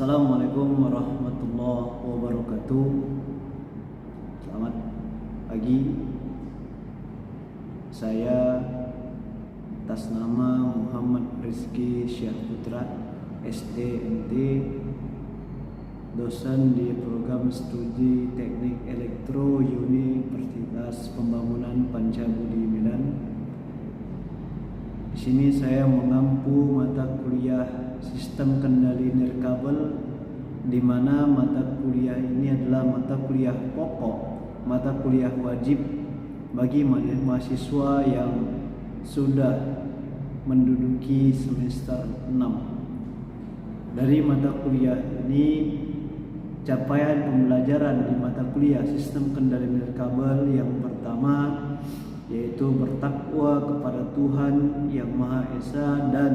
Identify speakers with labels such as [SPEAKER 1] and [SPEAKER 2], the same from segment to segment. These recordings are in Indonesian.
[SPEAKER 1] Assalamualaikum warahmatullahi wabarakatuh. Selamat pagi. Saya atas nama Muhammad Rizky Syahputra, SDMT, dosen di program studi Teknik Elektro Universitas Pembangunan Pancabudi Medan. Di sini saya mengampu mata kuliah Sistem Kendali Nirkabel, di mana mata kuliah ini adalah mata kuliah pokok, mata kuliah wajib bagi mahasiswa yang sudah menduduki semester 6. Dari mata kuliah ini, capaian pembelajaran di mata kuliah Sistem Kendali Nirkabel yang pertama yaitu bertakwa kepada Tuhan Yang Maha Esa dan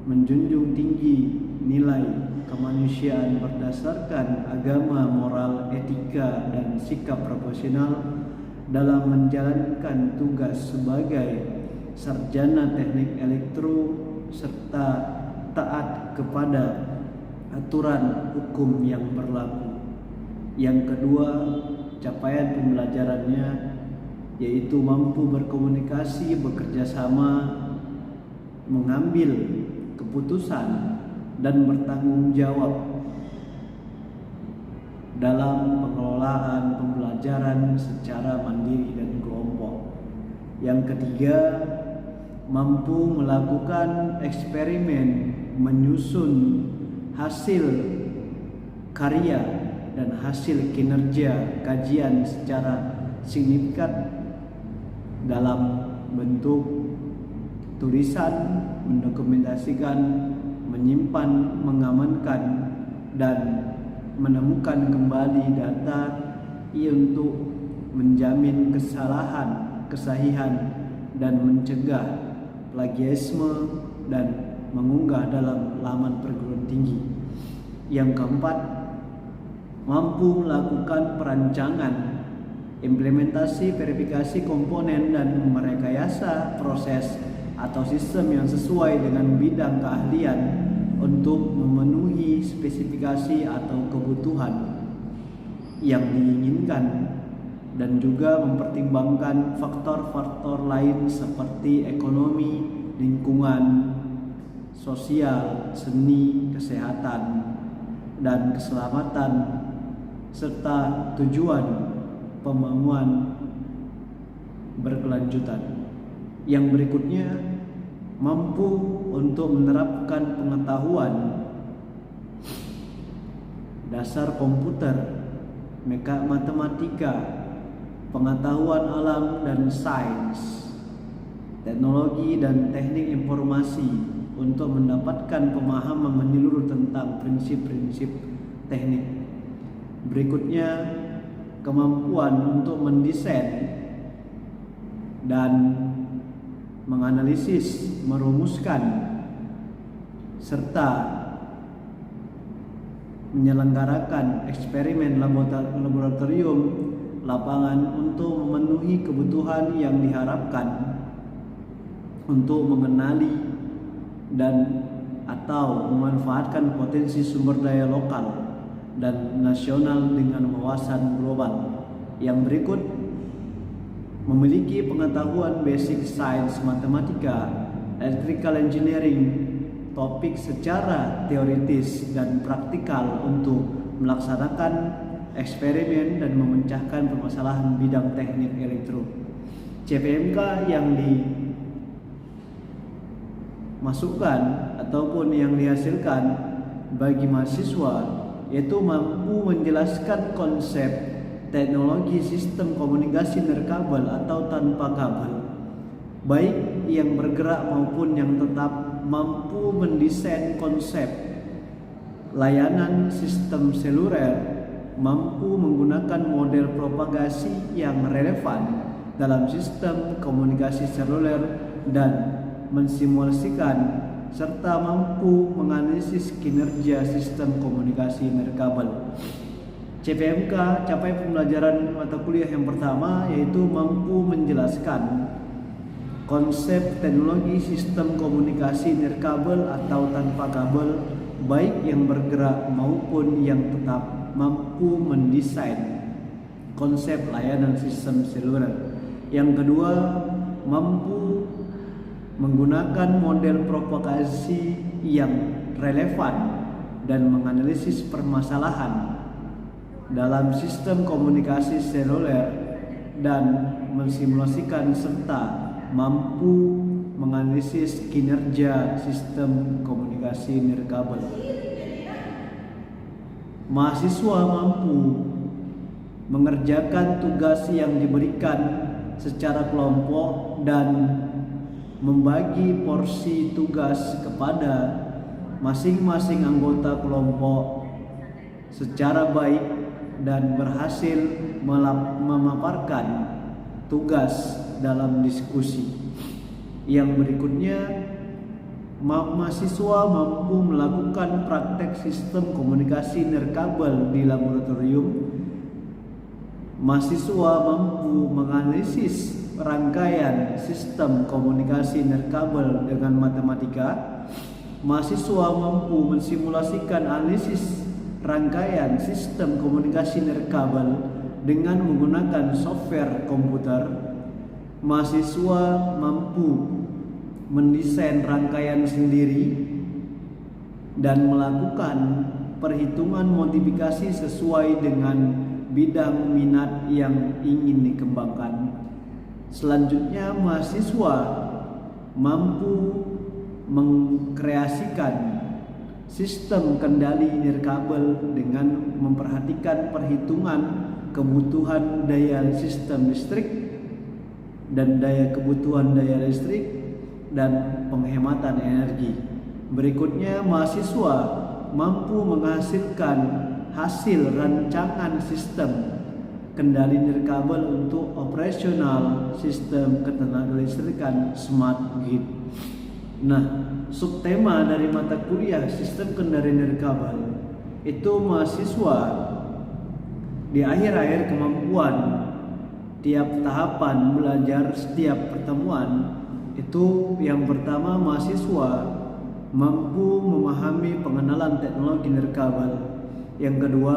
[SPEAKER 1] menjunjung tinggi nilai kemanusiaan berdasarkan agama, moral, etika, dan sikap profesional dalam menjalankan tugas sebagai sarjana teknik elektro serta taat kepada aturan hukum yang berlaku. Yang kedua, capaian pembelajarannya yaitu mampu berkomunikasi, bekerja sama, mengambil keputusan, dan bertanggung jawab dalam pengelolaan pembelajaran secara mandiri dan kelompok. Yang ketiga, mampu melakukan eksperimen, menyusun hasil karya dan hasil kinerja kajian secara signifikan dalam bentuk tulisan, mendokumentasikan, menyimpan, mengamankan, dan menemukan kembali data untuk menjamin kesahihan, dan mencegah plagiarisme dan mengunggah dalam laman perguruan tinggi. Yang keempat, mampu melakukan perancangan, implementasi, verifikasi komponen, dan merekayasa proses atau sistem yang sesuai dengan bidang keahlian untuk memenuhi spesifikasi atau kebutuhan yang diinginkan, dan juga mempertimbangkan faktor-faktor lain seperti ekonomi, lingkungan, sosial, seni, kesehatan, dan keselamatan, serta tujuan pembangunan berkelanjutan. Yang berikutnya, mampu untuk menerapkan pengetahuan dasar komputer, matematika, pengetahuan alam dan sains, teknologi dan teknik informasi untuk mendapatkan pemahaman menyeluruh tentang prinsip-prinsip teknik. Berikutnya, kemampuan untuk mendesain dan menganalisis, merumuskan, serta menyelenggarakan eksperimen laboratorium lapangan untuk memenuhi kebutuhan yang diharapkan untuk mengenali dan atau memanfaatkan potensi sumber daya lokal dan nasional dengan wawasan global. Yang berikut, memiliki pengetahuan basic science, matematika, electrical engineering, topik secara teoritis dan praktikal untuk melaksanakan eksperimen dan memecahkan permasalahan bidang teknik elektro. CPMK yang dimasukkan ataupun yang dihasilkan bagi mahasiswa yaitu mampu menjelaskan konsep teknologi sistem komunikasi nirkabel atau tanpa kabel, baik yang bergerak maupun yang tetap, mampu mendesain konsep layanan sistem seluler, mampu menggunakan model propagasi yang relevan dalam sistem komunikasi seluler dan mensimulasikan, serta mampu menganalisis kinerja sistem komunikasi nirkabel. CPMK capai pembelajaran mata kuliah yang pertama yaitu mampu menjelaskan konsep teknologi sistem komunikasi nirkabel atau tanpa kabel baik yang bergerak maupun yang tetap, mampu mendesain konsep layanan sistem seluler. Yang kedua, mampu menggunakan model propagasi yang relevan dan menganalisis permasalahan dalam sistem komunikasi seluler dan mensimulasikan serta mampu menganalisis kinerja sistem komunikasi nirkabel. Mahasiswa mampu mengerjakan tugas yang diberikan secara kelompok dan membagi porsi tugas kepada masing-masing anggota kelompok secara baik dan berhasil memaparkan tugas dalam diskusi. Yang berikutnya, mahasiswa mampu melakukan praktek sistem komunikasi nirkabel di laboratorium. Mahasiswa mampu menganalisis rangkaian sistem komunikasi nirkabel dengan matematika. Mahasiswa mampu mensimulasikan analisis rangkaian sistem komunikasi nirkabel dengan menggunakan software komputer. Mahasiswa mampu mendesain rangkaian sendiri dan melakukan perhitungan modifikasi sesuai dengan bidang minat yang ingin dikembangkan. Selanjutnya, mahasiswa mampu mengkreasikan sistem kendali nirkabel dengan memperhatikan perhitungan kebutuhan daya sistem listrik dan kebutuhan daya listrik dan penghematan energi. Berikutnya, mahasiswa mampu menghasilkan hasil rancangan sistem kendali nirkabel untuk operasional sistem ketenagalistrikan smart grid. Nah, subtema dari mata kuliah sistem kendali nirkabel itu mahasiswa di akhir-akhir kemampuan tiap tahapan belajar setiap pertemuan itu, yang pertama, mahasiswa mampu memahami pengenalan teknologi nirkabel. Yang kedua,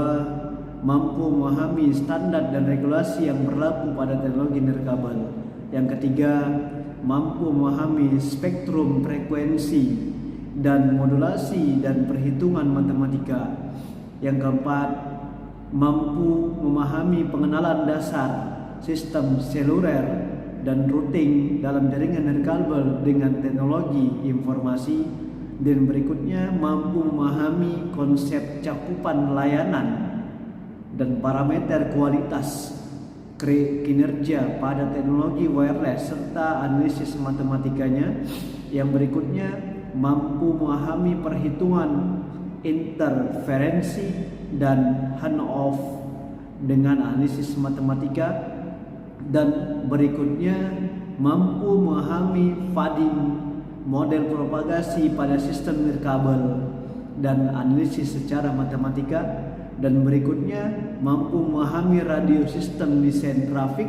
[SPEAKER 1] mampu memahami standar dan regulasi yang berlaku pada teknologi nirkabel. Yang ketiga, mampu memahami spektrum frekuensi dan modulasi dan perhitungan matematika. Yang keempat, mampu memahami pengenalan dasar sistem seluler dan routing dalam jaringan nirkabel dengan teknologi informasi. Dan berikutnya, mampu memahami konsep cakupan layanan dan parameter kualitas kinerja pada teknologi wireless serta analisis matematikanya. Yang berikutnya, mampu memahami perhitungan interferensi dan handoff dengan analisis matematika. Dan berikutnya, mampu memahami fading model propagasi pada sistem nirkabel dan analisis secara matematika. Dan berikutnya, mampu memahami radio sistem desain trafik,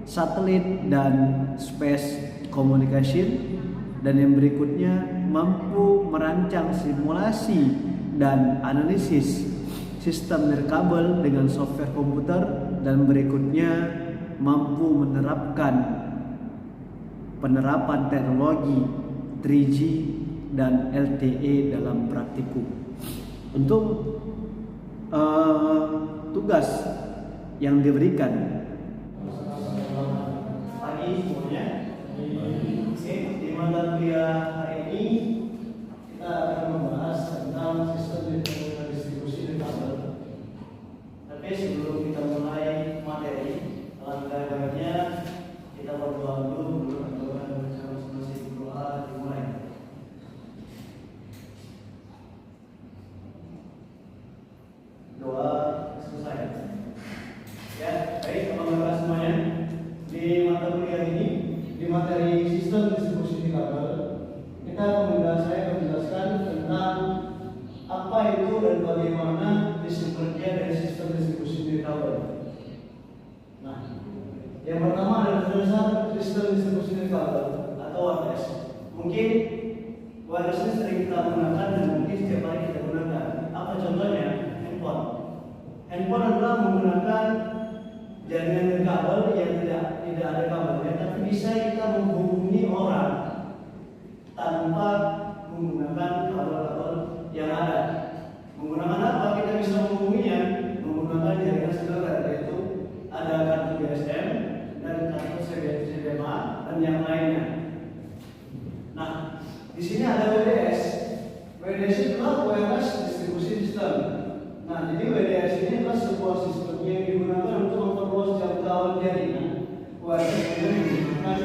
[SPEAKER 1] satelit dan space communication. Dan yang berikutnya, mampu merancang simulasi dan analisis sistem nirkabel dengan software komputer. Dan berikutnya, mampu menerapkan penerapan teknologi 3G dan LTE dalam praktikum. Untuk tugas yang diberikan pagi semuanya. Di mata kuliah hari ini kita akan membahas tentang sistem distribusi nirkabel. Tapi sebelum kita mulai materi, alangkah baiknya kita berdoa dulu dimulai. Doa selesai. Ya, baik teman-teman semuanya. Di mata kuliah ini, di materi sistem distribusi nirkabel, saya akan menjelaskan tentang apa itu dan bagaimana kerja dari sistem distribusi nirkabel. Nah, yang pertama adalah dasar sistem distribusi nirkabel atau wireless. Mungkin wireless ini sering kita gunakan dan mungkin setiap hari kita gunakan. Apa contohnya? Handphone. Handphone adalah menggunakan jaringan nirkabel yang tidak ada kabelnya, tapi bisa kita menghubungi orang tanpa menggunakan kabel-kabel yang ada. Menggunakan apa? Kita bisa menghubunginya menggunakan jaringan seluler, yaitu ada kartu GSM dan kartu CDMA dan yang lainnya. Nah, di sini ada WDS. WDS itu adalah wireless distribution system. Nah, jadi WDS ini adalah sebuah sistem yang digunakan untuk memperluas jangkauan jaringan wireless dengan menggunakan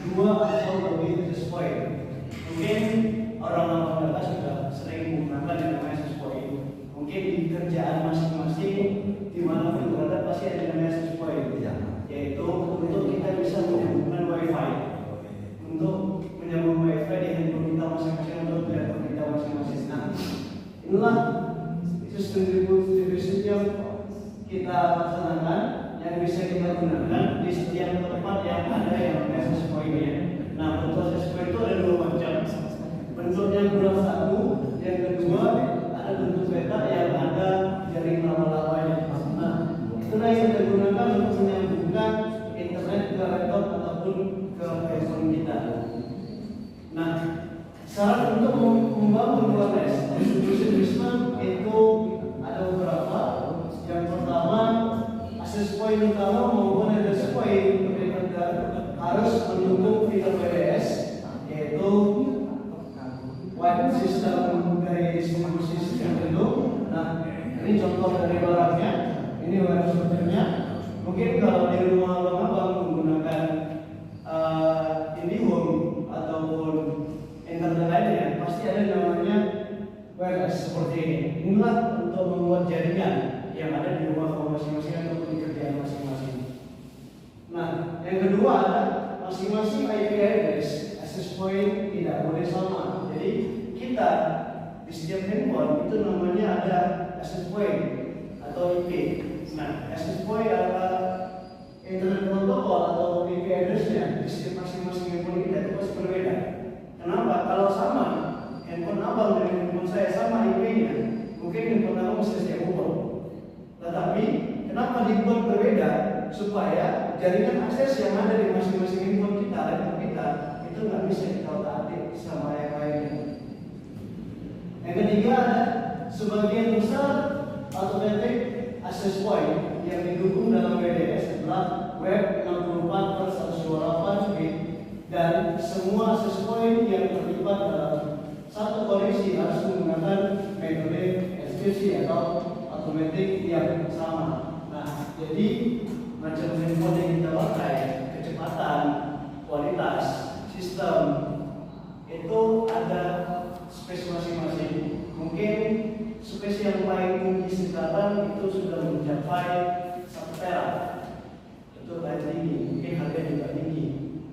[SPEAKER 1] dua atau lebih access point. Mungkin orang-orang data sudah sering menggunakan yang namanya access point. Mungkin di kerjaan masing-masing di mana pun berada pasti ada yang namanya access point, yaitu untuk kita bisa menghubungkan WiFi, untuk menyambung WiFi di handphone kita masing-masing atau di laptop kita masing-masing. Nah, inilah sistem distribusi yang kita laksanakan yang bisa kita gunakan di setiap tempat yang ada yang namanya access point-nya. Nah, bentuk access point itu ada dua macam. Bentuknya bulat satu, yang kedua ada bentuk peta yang ada jaring laba-labanya. Nah, itulah yang kita gunakan untuk menyambungkan internet ke laptop ataupun ke handphone kita. Nah, syarat untuk membangun wireless distribution system itu ada beberapa. Yang pertama, access point utama maupun access point harus mendukung fitur WDS, yaitu wide system dari distribusi sistem itu. Nah, ini contoh dari barangnya. Ini wireless routernya. Mungkin kalau di rumah abang menggunakan IndiHome ataupun internet lainnya, pasti ada namanya wireless seperti ini. Inilah untuk membuat jaringan yang ada di rumah masing-masing ataupun di kerjaan masing-masing. Nah, yang kedua ada masing-masing IP address access point tidak boleh sama. Jadi kita di setiap handphone itu namanya ada access point atau IP. Nah, access point adalah internet protokol atau IP addressnya di setiap masing-masing handphone kita itu pasti berbeda. Kenapa? Kalau sama handphone abang dengan handphone saya sama IP-nya, mungkin handphone abang bisa saya ubah. Tetapi kenapa dibuat berbeda? Supaya jaringan akses yang ada di masing-masing handphone kita, laptop kita itu nggak bisa kita otak-atik sama yang lainnya. Yang ketiga ada sebagian besar automatic access point yang didukung dalam WDS adalah web 64/128 bit dan semua access point yang terlibat dalam satu koneksi harus menggunakan metode SPC atau automatic yang sama. Nah, jadi macam handphone yang kita pakai, kecepatan, kualitas, sistem itu ada space masing-masing. Mungkin space yang paling tinggi sekarang itu sudah mencapai 1 tera. Itu paling tinggi, mungkin harga juga tinggi.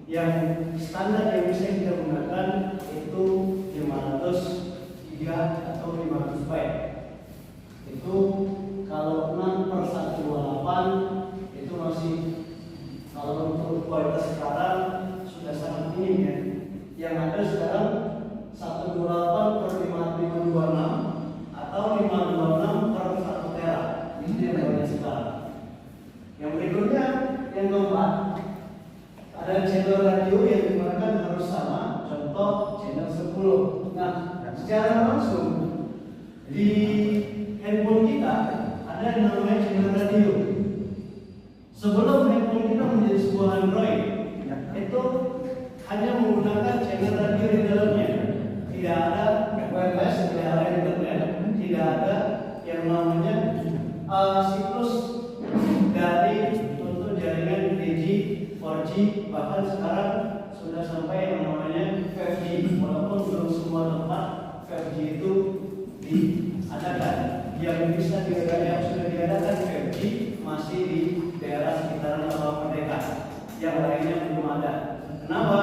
[SPEAKER 1] Yang standar yang bisa kita gunakan itu 500 GB atau 500 byte. Itu kalau 6/128 itu masih, kalau untuk kualitas sekarang sudah sangat minim ya. Yang ada sekarang 128/5526 atau 526/1 tera. Ini yang banyak sekarang. Yang berikutnya, yang keempat, ada channel radio yang digunakan harus sama. Contoh channel 10. Nah, secara langsung di handphone kita ada yang namanya channel radio. Sebelum handphone kita menjadi sebuah Android, itu hanya menggunakan channel radio di dalamnya. Tidak ada wireless, tidak ada internet, tidak ada yang namanya siklus dari untuk jaringan 3G, 4G, bahkan sekarang sudah sampai yang namanya 5G. Walaupun belum semua tempat 5G itu diadakan. Yang bisa yang sudah diadakan 5G masih di daerah sekitaran Taman Merdeka. Yang lainnya belum ada. Kenapa?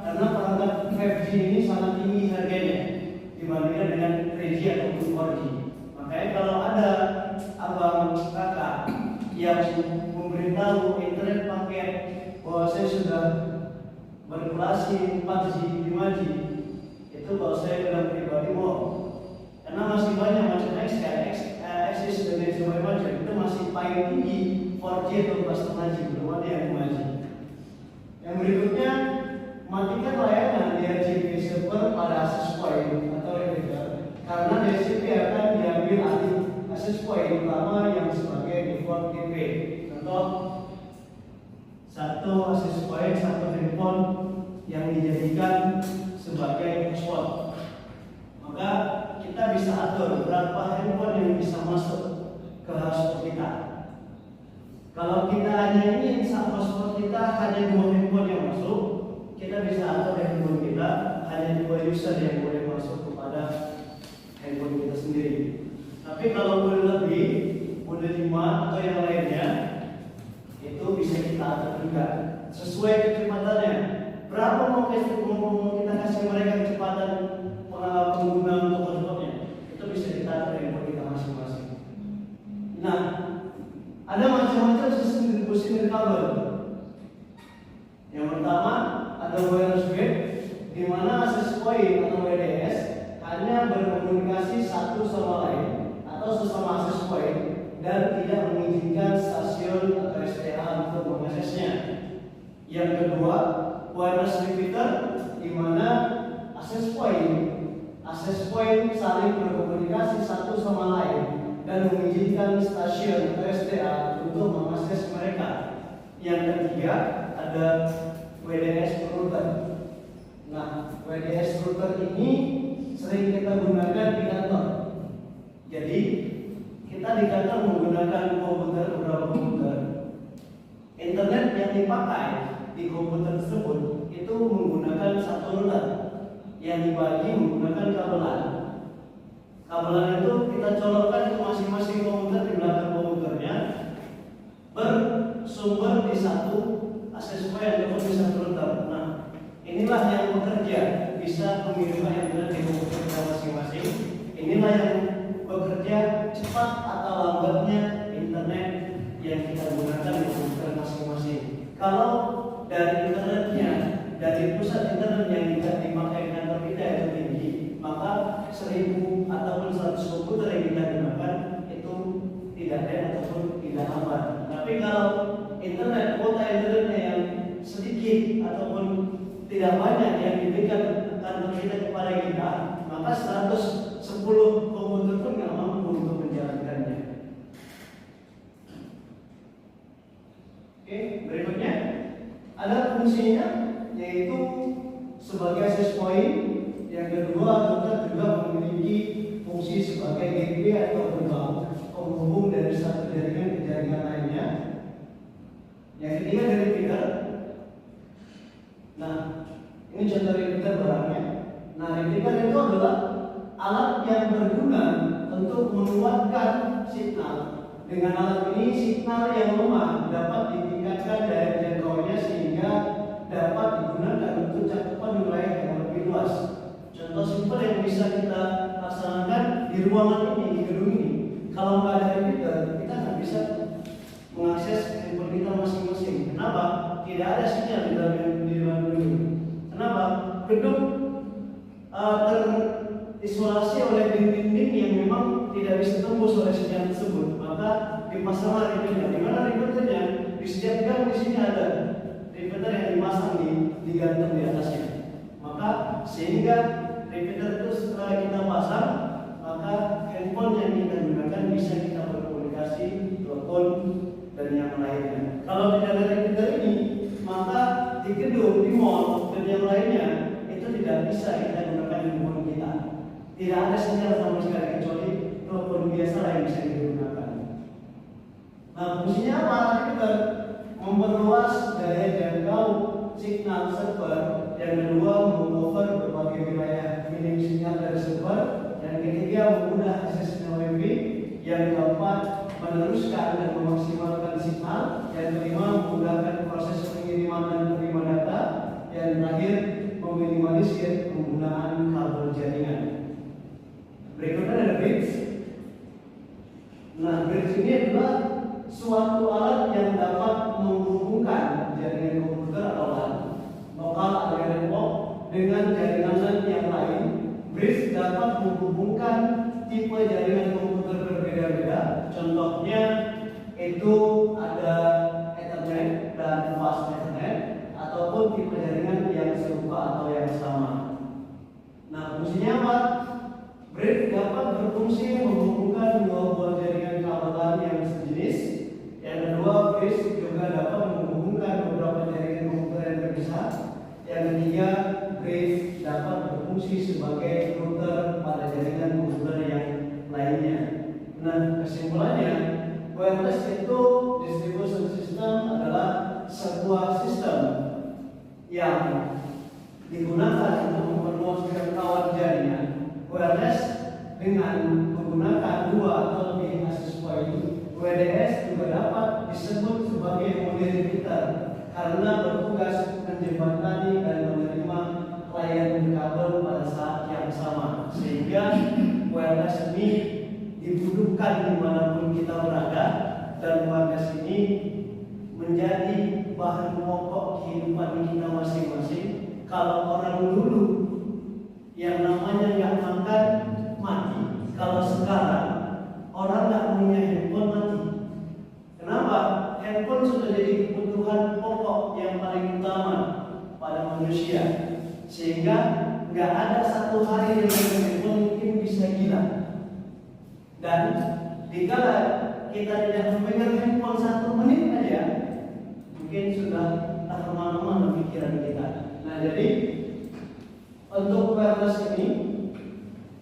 [SPEAKER 1] Karena perangkat 5G ini sangat tinggi harganya dibandingkan dengan 3G ataupun 4G. Makanya kalau ada abang kakak yang memberitahu internet paket bahwa saya sudah berkulasi 4G, 5G, itu kalau saya sudah setengah G, belum ada yang 2 G. Yang berikutnya, matikan layanan DHCP server pada access point atau repeater karena DHCP akan diambil alih access point utama yang sebagai default gateway. Contoh, satu access point, satu handphone yang dijadikan sebagai hotspot. Maka kita bisa atur berapa handphone yang bisa masuk ke hotspot kita. Kalau kita hanya ingin saat hotspot kita hanya 2 handphone yang masuk, kita bisa atur handphone kita hanya 2 user yang boleh masuk kepada handphone kita sendiri. Tapi kalau boleh lebih, boleh 5 atau yang lainnya, itu bisa kita atur juga sesuai kecepatannya. Berapa mau kita kasih mereka kecepatan pengguna untuk hotspotnya, itu bisa kita atur handphone kita masing-masing. Nah, ada macam-macam sistem distribusi nirkabel. Yang pertama ada wireless bed, di mana access point atau WDS hanya berkomunikasi satu sama lain atau sesama access point dan tidak mengizinkan stasiun atau STA untuk mengaksesnya. Yang kedua, wireless repeater, di mana access point saling berkomunikasi satu sama lain dan mengizinkan stasiun atau STA untuk mengakses mereka. Yang ketiga ada WDS router. Nah, WDS router ini sering kita gunakan di kantor. Jadi kita di kantor menggunakan beberapa komputer. Internet yang dipakai di komputer tersebut itu menggunakan satu router yang dibagi menggunakan kabelan. Kabelan itu kita colokkan ke masing-masing komputer di belakang komputernya, bersumber di satu akses point ataupun di satu router. Nah, inilah yang bekerja bisa mengirimkan internet di komputer kita masing-masing. Inilah yang bekerja cepat atau lambatnya internet yang kita gunakan di komputer masing-masing. Kalau dari internetnya, dari pusat internet yang tidak dipakai kantor kita itu tinggi, maka 1000 ataupun 100 komputer yang kita gunakan itu tidak dead ataupun tidak lambat. Tapi kalau internet, kuota internetnya yang sedikit ataupun tidak banyak yang diberikan kantor kita kepada kita, maka 110 komputer pun nggak mampu untuk menjalankannya. Oke, berikutnya ada fungsinya, yaitu sebagai access point. Yang kedua, router juga memiliki fungsi sebagai gateway atau gerbang penghubung dari satu jaringan ke jaringan lainnya. Yang ketiga dari repeater. Nah, ini contoh repeater barangnya. Nah, repeater itu adalah alat yang berguna untuk menguatkan signal. Dengan alat ini signal yang lemah dapat ditingkatkan daya jangkauannya sehingga dapat digunakan untuk cakupan wilayah yang lebih luas. Contoh simpel yang bisa kita laksanakan di ruangan ini, di gedung ini. Kalau nggak ada repeater, kita nggak bisa mengakses handphone kita masing-masing. Kenapa? Tidak ada sinyal di dalam gedung. Kenapa? Gedung terisolasi oleh dinding-dinding yang memang tidak bisa tembus oleh sinyal tersebut. Maka dipasang repeaternya. Di mana repeaternya? Di setiap gang di sini ada repeater yang dipasang digantung di atasnya. Maka sehingga repeater itu setelah kita pasang, maka handphone yang kita gunakan bisa kita berkomunikasi, telepon dan yang lainnya. Kalau tidak ada repeater ini, maka di gedung, di mall dan yang lainnya itu tidak bisa kita gunakan handphone kita. Tidak ada sinyal sama sekali kecuali telepon biasa yang bisa digunakan. Nah, fungsinya apa? Repeater memperluas daya jangkau signal server. Yang kedua, mengover berbagai wilayah minim sinyal dari server. Yang ketiga, memudah aksesnya Wi-Fi. Yang keempat, meneruskan dan memaksimalkan signal. Yang kelima, memudahkan proses pengiriman dan penerima data. Yang terakhir, meminimalisir penggunaan kabel jaringan. Berikutnya ada bridge. Nah, bridge ini adalah suatu alat yang dapat menghubungkan jaringan komputer atau LAN lokal atau network dengan jaringan LAN yang lain. Bridge dapat menghubungkan tipe jaringan komputer berbeda-beda. Contohnya itu ada Maksudnya apa? Brief dapat berfungsi menghubungkan dua buah jaringan kabelan yang sejenis. Yang kedua, brief juga dapat menghubungkan beberapa jaringan komputer yang terpisah. Yang ketiga, brief dapat berfungsi sebagai router pada jaringan komputer yang lainnya. Nah, kesimpulannya, wireless itu distribution system adalah sebuah sistem yang digunakan untuk memperluas jangkauan jaringan wireless dengan menggunakan dua atau lebih akses point. WDS juga dapat disebut sebagai model repeater karena bertugas menjembatani dan menerima klien kabel pada saat yang sama, sehingga wireless ini dibutuhkan dimanapun kita berada, dan wireless ini menjadi bahan pokok kehidupan kita masing-masing. Kalau orang dulu yang namanya nggak makan mati, kalau sekarang orang nggak punya handphone mati. Kenapa? Handphone sudah jadi kebutuhan pokok yang paling utama pada manusia, sehingga nggak ada satu hari yang handphone mungkin bisa gila. Dan dikala kita tidak memegang handphone 1 menit aja, mungkin sudah tak kemana-mana pikiran kita. Nah, jadi untuk wireless ini,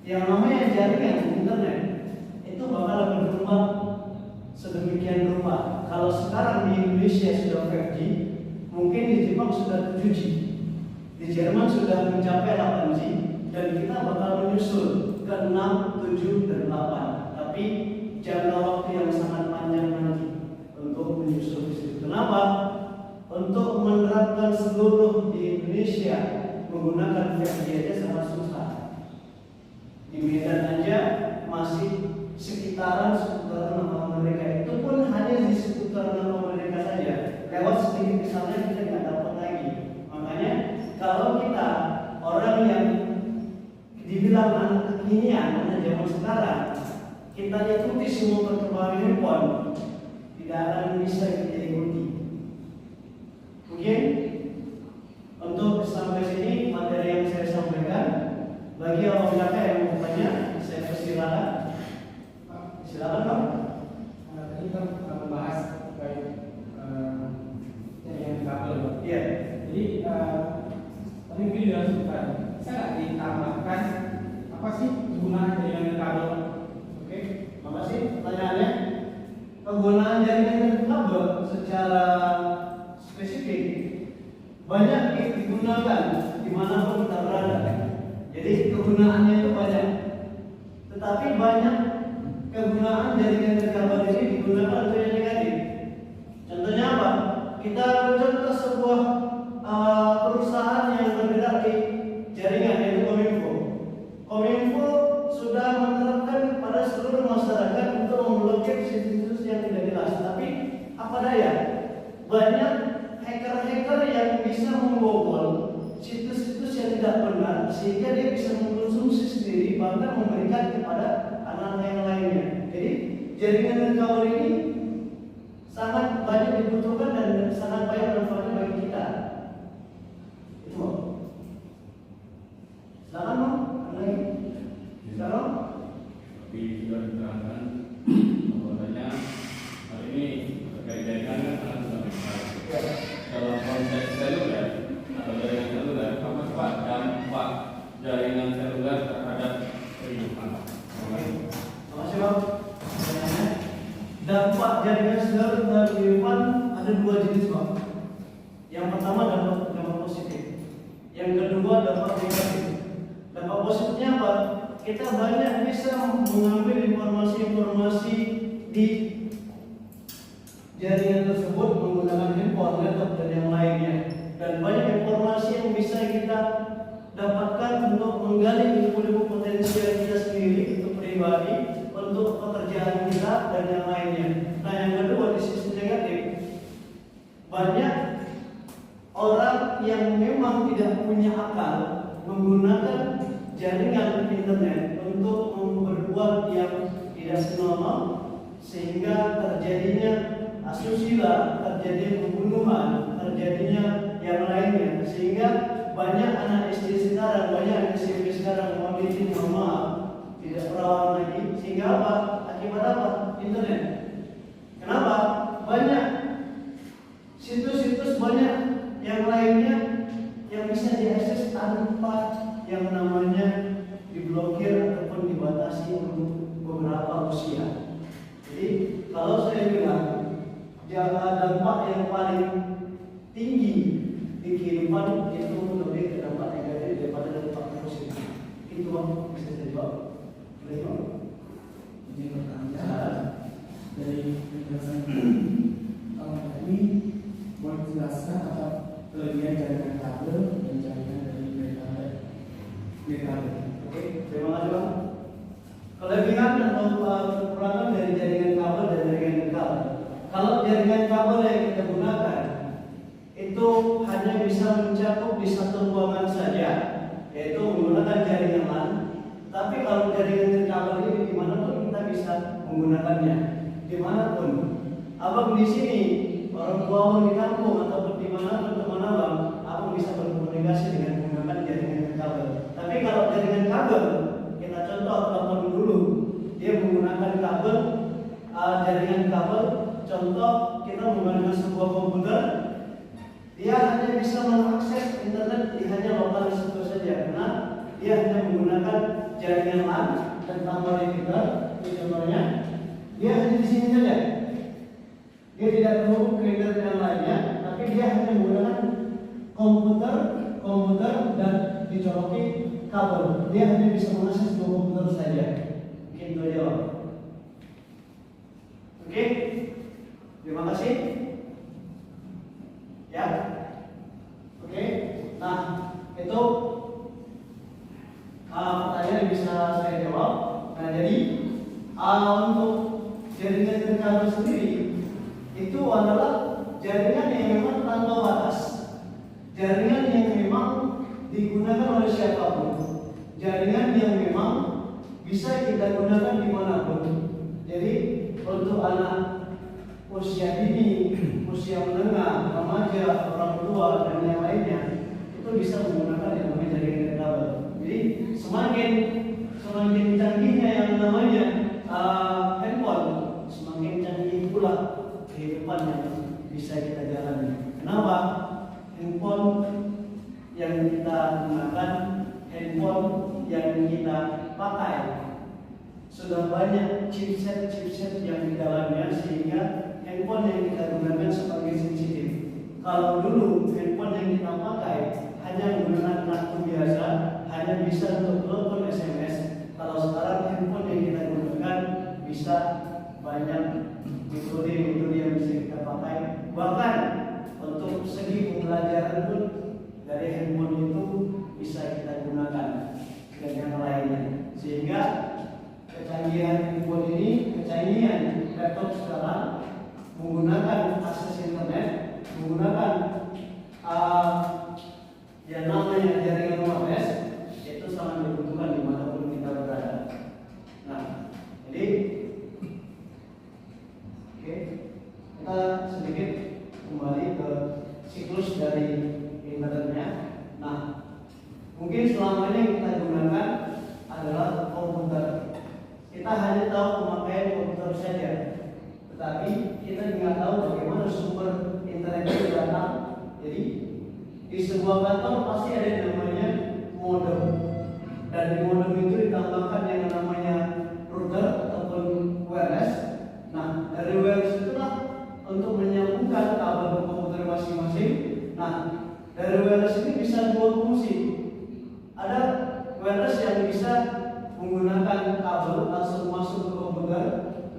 [SPEAKER 1] yang namanya jaringan internet itu bakal berkembang sedemikian rupa. Kalau sekarang di Indonesia sudah 5G, mungkin di Jepang sudah 7G, di Jerman sudah mencapai 8G, dan kita bakal menyusul ke 6, 7, dan 8. Tapi jangka waktu yang sangat panjang nanti untuk menyusul di situ. Kenapa? Untuk menerapkan seluruh di Indonesia menggunakan 5G aja sangat susah. Di Medan aja masih seputaran nama mereka, itu pun hanya di seputaran nama mereka saja. Lewat sedikit misalnya kita nggak dapat lagi. Makanya kalau kita orang yang dibilang anak kekinian, anak zaman sekarang, kita ikuti semua perkembangan handphone, tidak akan bisa kita ikuti. Mungkin untuk sampai sini materi yang saya sampaikan. Bagi orang yang mau bertanya, saya persilakan. Silakan, Pak.
[SPEAKER 2] Tadi kita membahas terkait jaringan kabel.
[SPEAKER 1] Iya.
[SPEAKER 2] Jadi tadi mungkin dilangsungkan. Bisa nggak ditambahkan apa sih kegunaan jaringan kabel? Oke,
[SPEAKER 1] Makasih pertanyaannya. Kegunaan jaringan kabel secara spesifik banyak digunakan dimanapun kita berada. Jadi kegunaannya itu banyak. Tetapi banyak kegunaan jaringan kabel ini digunakan untuk yang negatif. Contohnya apa? Kita contoh sebuah perusahaan yang bergerak di jaringan, yaitu Kominfo. Kominfo sudah menerapkan pada seluruh masyarakat untuk memblokir situs-situs yang tidak jelas. Tapi apa daya? Banyak hacker-hacker yang bisa membobol situs-situs yang tidak benar, sehingga dia bisa mengkonsumsi sendiri, bahkan memberikan kepada anak yang lainnya. Jadi jaringan kabel ini sangat banyak dibutuhkan dan sangat banyak manfaatnya bagi kita. Itu. Silakan, Bang. Ada lagi? Silakan.
[SPEAKER 3] Tapi sudah diterangkan bahwasanya hal ini terkait jaringan kan sangat fundamental. Dalam konteks seluler atau jaringan seluler, apa Pak dampak jaringan seluler terhadap kehidupan?
[SPEAKER 1] Terima kasih, Bang. Dampak jaringan seluler terhadap kehidupan ada dua jenis, Bang. Yang pertama dampak positif. Yang kedua dampak negatif. Dampak positifnya apa? Kita banyak bisa mengambil informasi-informasi di jaringan tersebut menggunakan handphone, laptop, dan yang lainnya. Dan banyak informasi yang bisa kita dapatkan untuk menggali ilmu-ilmu potensial kita sendiri, untuk pribadi, untuk pekerjaan kita, dan yang lainnya. Nah, yang kedua, di sisi negatif, banyak orang yang memang tidak punya akal menggunakan jaringan internet untuk berbuat yang tidak senonoh, sehingga terjadinya asusila, terjadi pembunuhan, terjadinya yang lainnya, sehingga banyak anak SD sekarang, banyak anak SMP sekarang mau izin mohon maaf tidak perawan lagi, sehingga apa? Akibat apa? Internet. Kenapa? Banyak situs-situs banyak yang lainnya yang bisa diakses tanpa yang namanya diblokir ataupun dibatasi untuk beberapa usia. Jadi kalau saya bilang dampak yang paling tinggi di kehidupan itu lebih ke dampak negatif daripada dampak positif. Itu bisa saya jawab.
[SPEAKER 2] Jadi pertanyaan dari penjelasan kalau tadi boleh dijelaskan apa kelebihan jaringan kabel dan jaringan dari kabel.
[SPEAKER 1] Oke, terima kasih Bang. Kelebihan atau kekurangan dari jaringan kabel dan jaringan kabel. Kalau jaringan kabel yang kita gunakan itu hanya bisa mencakup di satu ruangan saja, yaitu menggunakan jaringan LAN. Tapi kalau jaringan kabel ini dimanapun kita bisa menggunakannya, dimanapun. Abang di sini, orang tua abang di kampung ataupun dimanapun teman abang, abang bisa berkomunikasi dengan menggunakan jaringan kabel. Tapi kalau jaringan kabel, kita contoh telepon dulu, dia menggunakan kabel, jaringan kabel. Contoh kita menggunakan sebuah komputer, dia hanya bisa mengakses internet di hanya lokal situ saja, karena dia hanya menggunakan jaringan LAN dan tambah repeater. Contohnya, dia hanya di sini saja. Dia tidak terhubung ke internet yang lainnya, tapi dia hanya menggunakan komputer dan dicoloki kabel. Dia hanya bisa mengakses dua komputer saja. Mungkin itu aja. Oke, terima kasih. Ya, oke. Nah, itu pertanyaan yang bisa saya jawab. Nah, jadi untuk jaringan kabel sendiri itu adalah jaringan yang memang tanpa batas, jaringan yang memang digunakan oleh siapapun, jaringan yang memang bisa kita gunakan dimanapun. Jadi untuk anak usia dini, usia menengah, remaja, orang tua dan yang lainnya itu bisa menggunakan yang namanya jaringan kabel. Jadi semakin canggihnya yang namanya handphone, semakin canggih pula kehidupan yang bisa kita jalani. Kenapa? Handphone yang kita gunakan, handphone yang kita pakai sudah banyak chipset yang di dalamnya, sehingga handphone yang kita gunakan sebagai sensitif. Kalau dulu handphone yang kita pakai hanya menggunakan kartu biasa, hanya bisa untuk telepon SMS. Kalau sekarang handphone yang kita gunakan bisa banyak metode yang bisa kita pakai. Bahkan untuk segi pembelajaran pun dari handphone itu bisa kita gunakan dan yang lainnya. Sehingga kecanggihan handphone ini, kecanggihan laptop sekarang menggunakan akses internet, menggunakan yang namanya jaringan wireless, itu sangat dibutuhkan dimanapun kita berada. Nah, jadi oke, kita sedikit kembali ke siklus dari internetnya. Nah, mungkin selama ini kita gunakan adalah komputer. Kita hanya tahu pemakaian komputer saja, tetapi kita tidak tahu bagaimana sumber internet itu datang. Jadi di sebuah kantor pasti ada yang namanya modem, dan di modem itu ditambahkan yang namanya router ataupun wireless. Nah, dari wireless itulah untuk menyambungkan kabel ke komputer masing-masing. Nah, dari wireless ini bisa dua fungsi. Ada wireless yang bisa menggunakan kabel langsung masuk ke komputer.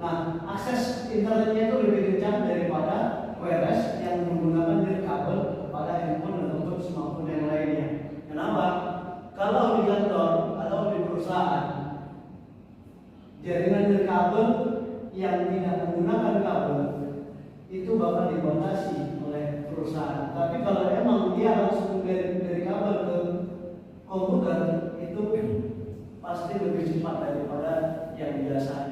[SPEAKER 1] Nah, akses internetnya itu lebih kencang daripada wireless yang menggunakan dari kabel kepada handphone ataupun smartphone yang lainnya. Kenapa? Kalau di kantor atau di perusahaan, jaringan dari kabel yang tidak menggunakan kabel itu bakal dibatasi oleh perusahaan. Tapi kalau emang dia langsung dari kabel ke komputer, itu pasti lebih cepat daripada yang biasa.